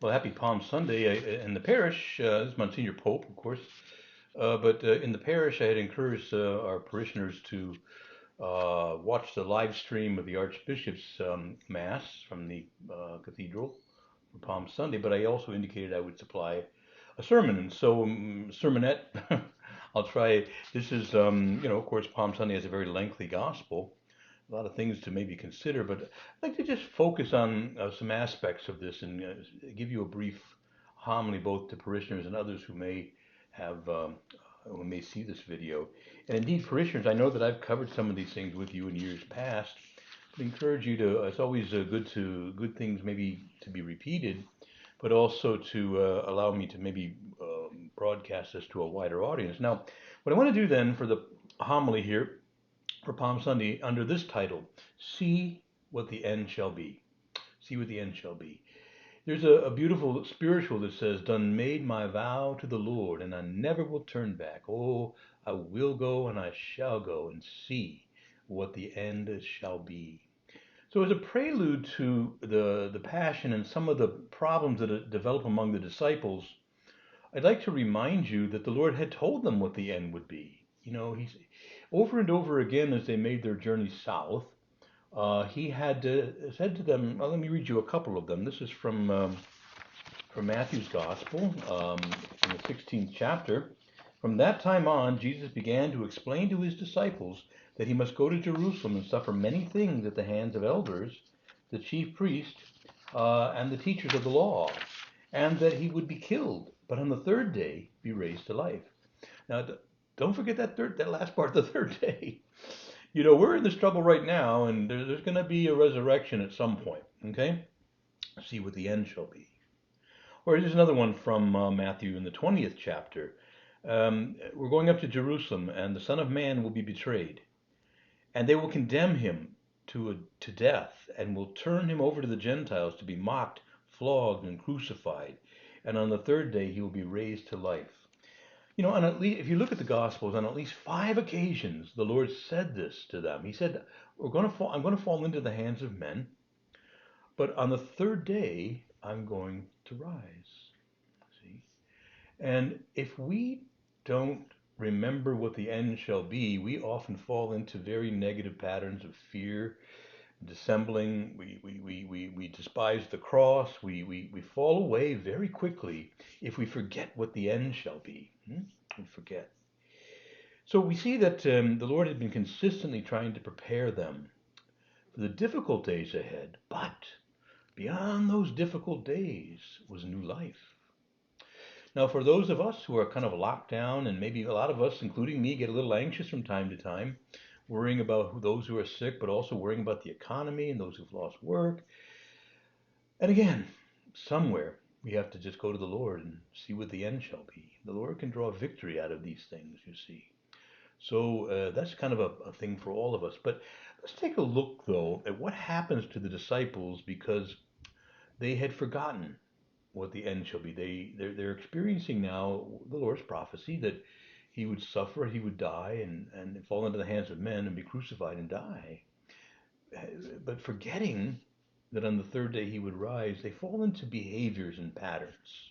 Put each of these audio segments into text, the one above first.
Well, happy Palm Sunday. In the parish, this is Monsignor Pope, of course, but in the parish, I had encouraged our parishioners to watch the live stream of the Archbishop's Mass from the cathedral for Palm Sunday, but I also indicated I would supply a sermon. And so, sermonette, I'll try. This is, of course, Palm Sunday has a very lengthy gospel, a lot of things to maybe consider, but I'd like to just focus on some aspects of this and give you a brief homily both to parishioners and others who may see this video. And indeed, parishioners, I know that I've covered some of these things with you in years past. I encourage you to. It's always good things maybe to be repeated, but also to allow me to maybe broadcast this to a wider audience. Now, what I want to do then for the homily here for Palm Sunday under this title, See What the End Shall Be. See what the end shall be. There's a beautiful spiritual that says, Done made my vow to the Lord, and I never will turn back. Oh, I will go and I shall go and see what the end shall be. So, as a prelude to the passion and some of the problems that develop among the disciples, I'd like to remind you that the Lord had told them what the end would be. He's over and over again as they made their journey south. He had said to them, well, let me read you a couple of them. This is from Matthew's Gospel, in the 16th chapter. From that time on, Jesus began to explain to his disciples that he must go to Jerusalem and suffer many things at the hands of elders, the chief priests, and the teachers of the law, and that he would be killed, but on the third day be raised to life. Now, don't forget that last part, the third day. We're in this trouble right now, and there's going to be a resurrection at some point. Okay, see what the end shall be. Or here's another one from Matthew in the 20th chapter. We're going up to Jerusalem, and the Son of Man will be betrayed, and they will condemn him to death, and will turn him over to the Gentiles to be mocked, flogged, and crucified. And on the third day he will be raised to life. On at least, if you look at the Gospels, on at least 5 occasions, the Lord said this to them. He said, I'm going to fall into the hands of men, but on the third day, I'm going to rise. See? And if we don't remember what the end shall be, we often fall into very negative patterns of fear, dissembling. We despise the cross. We fall away very quickly if we forget what the end shall be. We forget. So we see that the Lord had been consistently trying to prepare them for the difficult days ahead, but beyond those difficult days was new life. Now, for those of us who are kind of locked down, and maybe a lot of us, including me, get a little anxious from time to time, worrying about those who are sick, but also worrying about the economy and those who've lost work. And again, somewhere we have to just go to the Lord and see what the end shall be. The Lord can draw victory out of these things, you see. So that's kind of a thing for all of us. But let's take a look, though, at what happens to the disciples because they had forgotten what the end shall be. They're experiencing now the Lord's prophecy that he would suffer, he would die, and fall into the hands of men and be crucified and die. But forgetting that on the third day he would rise, they fall into behaviors and patterns.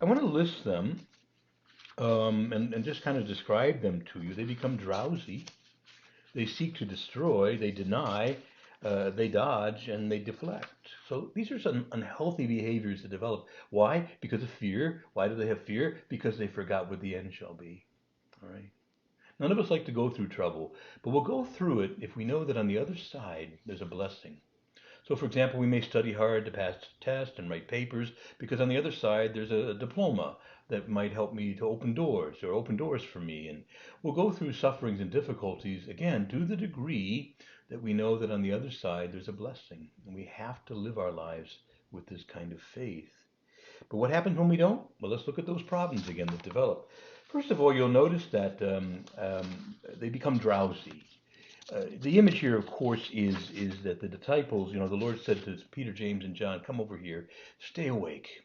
I want to list them and just kind of describe them to you. They become drowsy, they seek to destroy, they deny, they dodge, and they deflect. So these are some unhealthy behaviors that develop. Why? Because of fear. Why do they have fear? Because they forgot what the end shall be. All right. None of us like to go through trouble, but we'll go through it if we know that on the other side there's a blessing. So, for example, we may study hard to pass tests and write papers because on the other side there's a diploma that might help me to open doors or open doors for me. And we'll go through sufferings and difficulties, again, to the degree that we know that on the other side there's a blessing. And we have to live our lives with this kind of faith. But what happens when we don't? Well, let's look at those problems again that develop. First of all, you'll notice that they become drowsy. The image here, of course, is that the disciples, the Lord said to Peter, James, and John, come over here, stay awake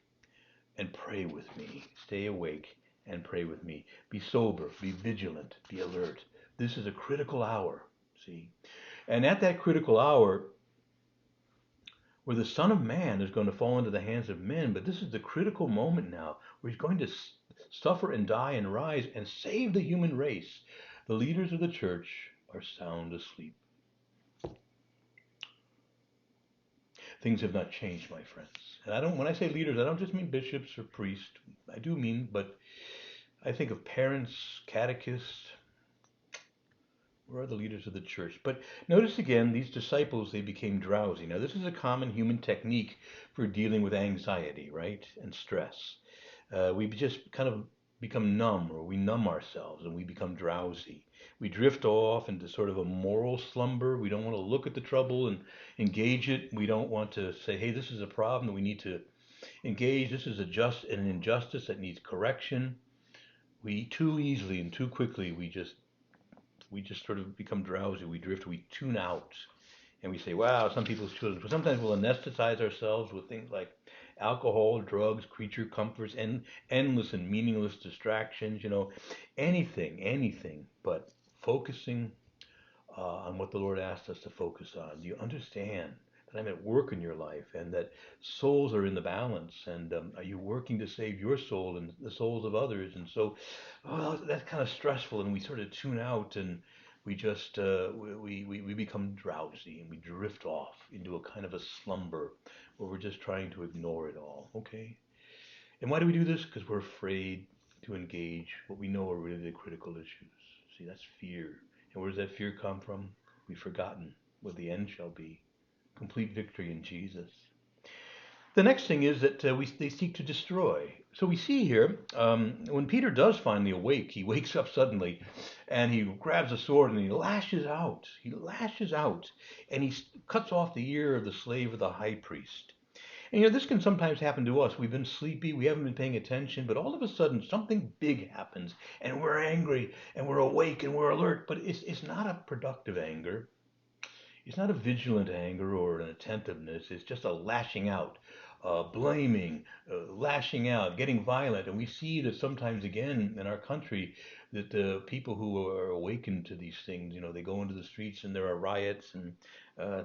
and pray with me. Stay awake and pray with me. Be sober, be vigilant, be alert. This is a critical hour, see? And at that critical hour, where the Son of Man is going to fall into the hands of men. But this is the critical moment now where he's going to suffer and die and rise and save the human race. The leaders of the church are sound asleep. Things have not changed, my friends. And when I say leaders, I don't just mean bishops or priests. I do mean, but I think of parents, catechists. Where are the leaders of the church? But notice again, these disciples, they became drowsy. Now, this is a common human technique for dealing with anxiety, right? And stress. We just kind of become numb, or we numb ourselves and we become drowsy. We drift off into sort of a moral slumber. We don't want to look at the trouble and engage it. We don't want to say, hey, this is a problem that we need to engage. This is an injustice that needs correction. We too easily and too quickly, we just sort of become drowsy. We drift, we tune out. And we say, wow, some people's children. Sometimes we'll anesthetize ourselves with things like alcohol, drugs, creature comforts, and endless and meaningless distractions, anything but focusing on what the Lord asked us to focus on. Do you understand that I'm at work in your life and that souls are in the balance? And are you working to save your soul and the souls of others? And so, that's kind of stressful, and we sort of tune out and we just we become drowsy and we drift off into a kind of a slumber where we're just trying to ignore it all. Okay. And why do we do this? Because we're afraid to engage what we know are really the critical issues. See, that's fear. And where does that fear come from? We've forgotten what the end shall be. Complete victory in Jesus. The next thing is that they seek to destroy. So we see here, when Peter does finally awake, he wakes up suddenly and he grabs a sword and he lashes out. He lashes out and he cuts off the ear of the slave of the high priest. And this can sometimes happen to us. We've been sleepy, we haven't been paying attention, but all of a sudden something big happens and we're angry and we're awake and we're alert. But it's not a productive anger. It's not a vigilant anger or an attentiveness. It's just a lashing out, blaming, lashing out, getting violent. And we see that sometimes again in our country that the people who are awakened to these things, they go into the streets and there are riots and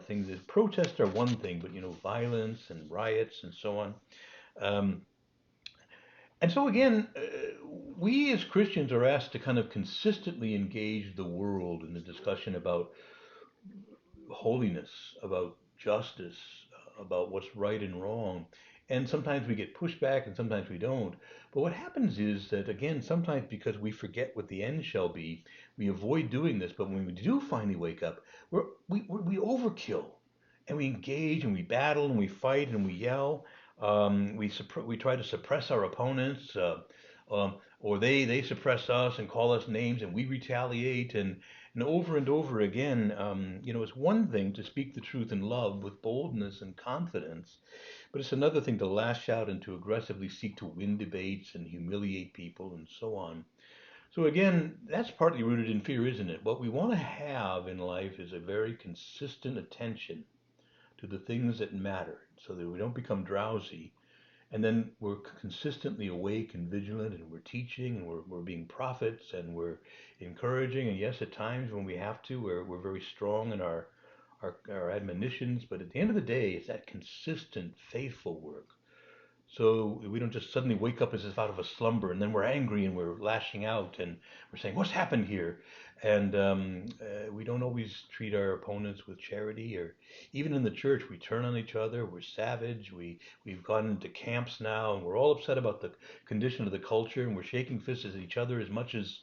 things. Protests are one thing, but violence and riots and so on. Um, and so again, we as Christians are asked to kind of consistently engage the world in the discussion about holiness, about justice, about what's right and wrong. And sometimes we get pushback and sometimes we don't. But what happens is that, again, sometimes because we forget what the end shall be, we avoid doing this. But when we do finally wake up, we overkill and we engage and we battle and we fight and we yell. We try to suppress our opponents, or they suppress us and call us names and we retaliate. And over again, it's one thing to speak the truth in love with boldness and confidence, but it's another thing to lash out and to aggressively seek to win debates and humiliate people and so on. So again, that's partly rooted in fear, isn't it? What we want to have in life is a very consistent attention to the things that matter so that we don't become drowsy. And then we're consistently awake and vigilant, and we're teaching, and we're being prophets, and we're encouraging. And yes, at times when we have to, we're very strong in our admonitions. But at the end of the day, it's that consistent, faithful work. So we don't just suddenly wake up as if out of a slumber, and then we're angry and we're lashing out and we're saying, "What's happened here?" And we don't always treat our opponents with charity, or even in the church, we turn on each other. We're savage. We've gone into camps now, and we're all upset about the condition of the culture, and we're shaking fists at each other as much as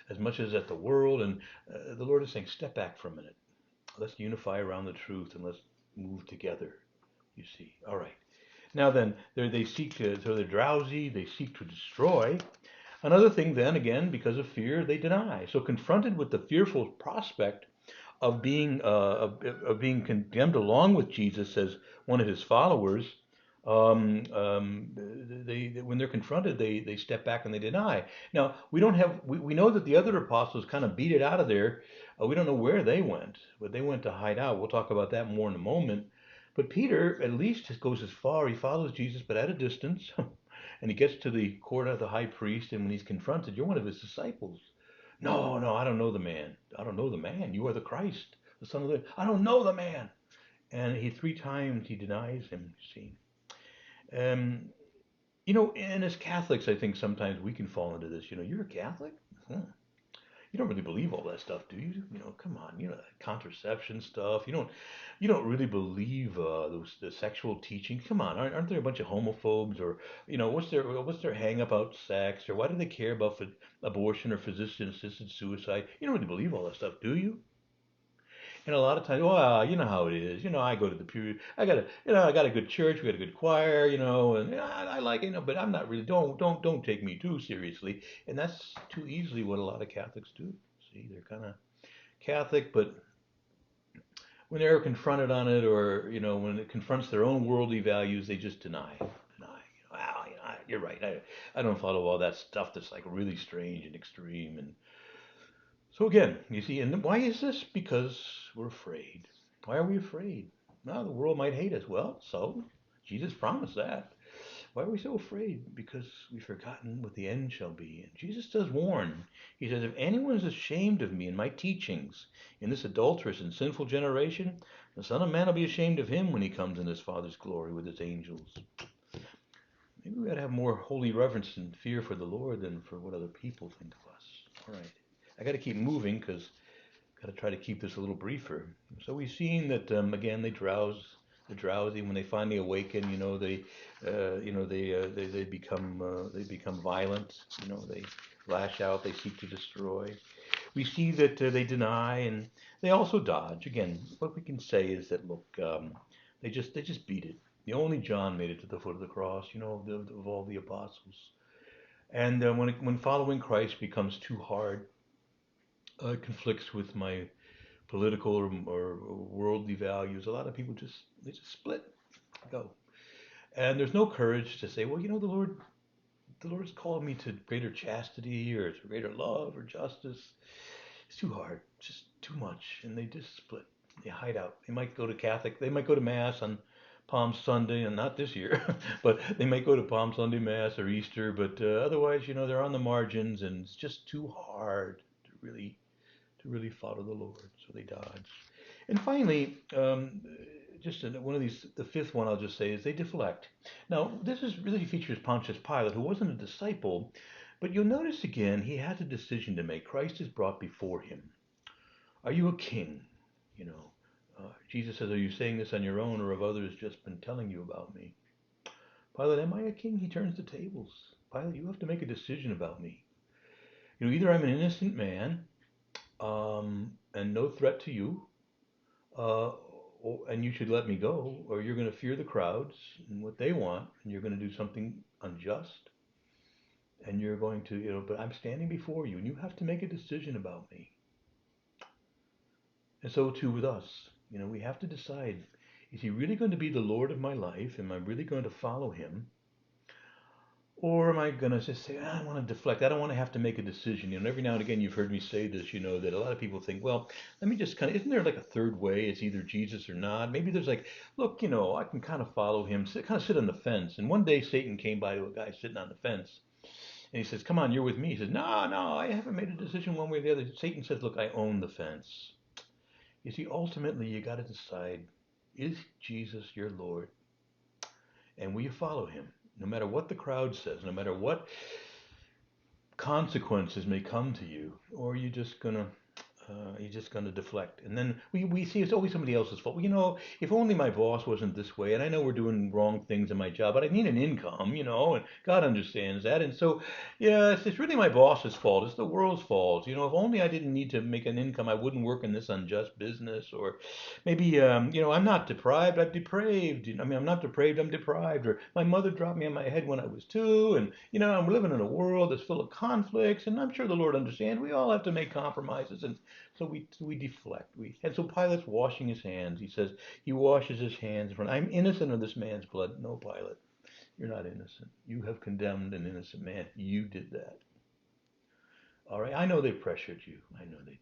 at the world. And the Lord is saying, "Step back for a minute. Let's unify around the truth and let's move together." You see, all right. Now then, so they're drowsy, they seek to destroy. Another thing then, again, because of fear, they deny. So confronted with the fearful prospect of being condemned along with Jesus as one of his followers, when they're confronted, they step back and they deny. Now, we know that the other apostles kind of beat it out of there. We don't know where they went, but they went to hide out. We'll talk about that more in a moment. But Peter at least goes as far. He follows Jesus, but at a distance. And he gets to the court of the high priest, and when he's confronted, "You're one of his disciples." "No, I don't know the man. I don't know the man. You are the Christ, the Son of the..." "I don't know the man." and he 3 times he denies him. You see, you know, and as Catholics, I think sometimes we can fall into this. You know, you're a Catholic. Hmm. You don't really believe all that stuff, do you? You know, come on, you know, that contraception stuff. You don't really believe the sexual teaching. Come on, aren't there a bunch of homophobes, or you know, what's their hang about sex, or why do they care about abortion or physician-assisted suicide? You don't really believe all that stuff, do you? And a lot of times, well, you know how it is. You know, I go to the pew. I got a good church. We got a good choir. You know, and I like it. You know, but I'm not really. Don't take me too seriously. And that's too easily what a lot of Catholics do. See, they're kind of Catholic, but when they're confronted on it, or you know, when it confronts their own worldly values, they just deny. Wow, you know, you're right. I don't follow all that stuff that's like really strange and extreme. And so again, you see, and why is this? Because we're afraid. Why are we afraid? Well, the world might hate us. Well, so Jesus promised that. Why are we so afraid? Because we've forgotten what the end shall be. And Jesus does warn. He says, if anyone is ashamed of me and my teachings in this adulterous and sinful generation, the Son of Man will be ashamed of him when he comes in his Father's glory with his angels. Maybe we ought to have more holy reverence and fear for the Lord than for what other people think of us. All right. I got to keep moving because got to try to keep this a little briefer. So we've seen that again they're drowsy. When they finally awaken, you know they become violent. You know, they lash out, they seek to destroy. We see that they deny, and they also dodge. Again, what we can say is that look, they just beat it. The only John made it to the foot of the cross. You know, of all the apostles. And when following Christ becomes too hard, conflicts with my political or worldly values, a lot of people just split, go, and there's no courage to say, well, you know, the Lord has called me to greater chastity or to greater love or justice. It's too hard, just too much, and they just split. They hide out. They might go to Mass on Palm Sunday, and not this year, but they might go to Palm Sunday Mass or Easter, but otherwise, you know, they're on the margins, and it's just too hard to really follow the Lord, so they dodge. And finally, one of these, the fifth one I'll just say is they deflect. Now, this is really features Pontius Pilate, who wasn't a disciple, but you'll notice again he has a decision to make. Christ is brought before him. Are you a king? You know, Jesus says, "Are you saying this on your own, or have others just been telling you about me?" Pilate, am I a king? He turns the tables. Pilate, you have to make a decision about me. You know, either I'm an innocent man, and no threat to you, uh, and you should let me go, or you're going to fear the crowds and what they want, and you're going to do something unjust, and you're going to, you know, but I'm standing before you, and you have to make a decision about me. And so too with us. You know, we have to decide, is he really going to be the Lord of my life? Am I really going to follow him? Or am I going to just say, I want to deflect. I don't want to have to make a decision. You know, every now and again you've heard me say this, you know, that a lot of people think, well, let me just isn't there like a third way? It's either Jesus or not. Maybe there's like, look, you know, I can kind of follow him, kind of sit on the fence. And one day Satan came by to a guy sitting on the fence. And he says, come on, you're with me. He says, no, I haven't made a decision one way or the other. Satan says, look, I own the fence. You see, ultimately you got to decide, is Jesus your Lord? And will you follow him? No matter what the crowd says, no matter what consequences may come to you, or you're just gonna deflect. And then we see it's always somebody else's fault. Well, you know, if only my boss wasn't this way, and I know we're doing wrong things in my job, but I need an income, you know, and God understands that. And so, yeah, it's really my boss's fault. It's the world's fault. You know, if only I didn't need to make an income, I wouldn't work in this unjust business. Or maybe, you know, I'm not deprived, I'm depraved. I mean, I'm not depraved, I'm deprived. Or my mother dropped me on my head when I was 2, and you know, I'm living in a world that's full of conflicts, and I'm sure the Lord understands. We all have to make compromises, and so we deflect. And so Pilate's washing his hands. He says he washes his hands in front. I'm innocent of this man's blood. No, Pilate, you're not innocent. You have condemned an innocent man. You did that. All right. I know they pressured you. I know they did.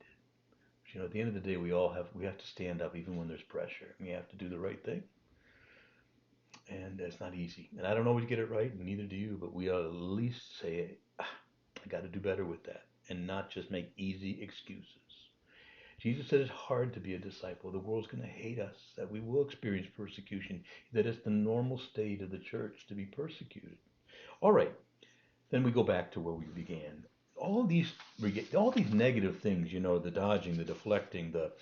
But you know, at the end of the day, we have to stand up even when there's pressure. We have to do the right thing. And it's not easy. And I don't always get it right, and neither do you. But we ought to at least say, I got to do better with that, and not just make easy excuses. Jesus said it's hard to be a disciple. The world's going to hate us, that we will experience persecution, that it's the normal state of the church to be persecuted. All right, then we go back to where we began. All these negative things, the dodging, the deflecting, the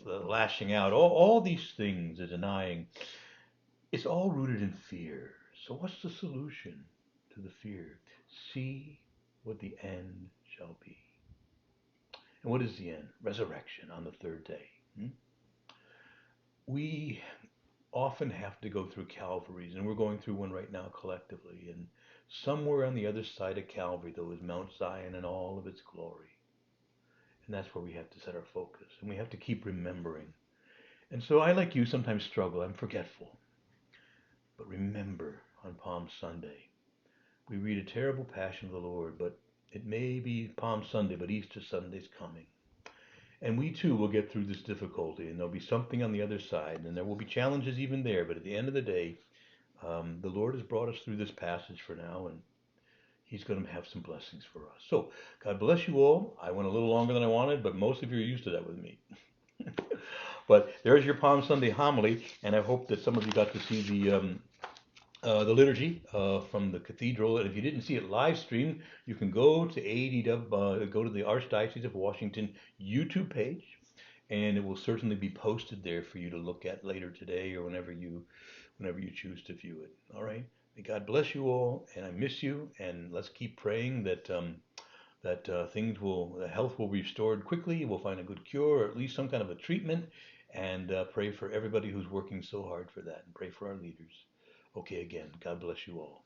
lashing out, all these things, the denying, it's all rooted in fear. So what's the solution to the fear? See what the end shall be. And what is the end? Resurrection on the third day. We often have to go through Calvaries, and we're going through one right now collectively. And somewhere on the other side of Calvary, though, is Mount Zion in all of its glory. And that's where we have to set our focus. And we have to keep remembering. And so I, like you, sometimes struggle. I'm forgetful. But remember, on Palm Sunday, we read a terrible Passion of the Lord, but it may be Palm Sunday, but Easter Sunday's coming. And we too will get through this difficulty, and there'll be something on the other side, and there will be challenges even there. But at the end of the day, the Lord has brought us through this passage for now, and He's going to have some blessings for us. So, God bless you all. I went a little longer than I wanted, but most of you are used to that with me. But there's your Palm Sunday homily, and I hope that some of you got to see the liturgy from the cathedral. And if you didn't see it live streamed, you can go to ADW, go to the Archdiocese of Washington YouTube page, and it will certainly be posted there for you to look at later today or whenever you choose to view it. All right. May God bless you all, and I miss you. And let's keep praying that health will be restored quickly. We'll find a good cure, or at least some kind of a treatment, and pray for everybody who's working so hard for that, and pray for our leaders. Okay, again, God bless you all.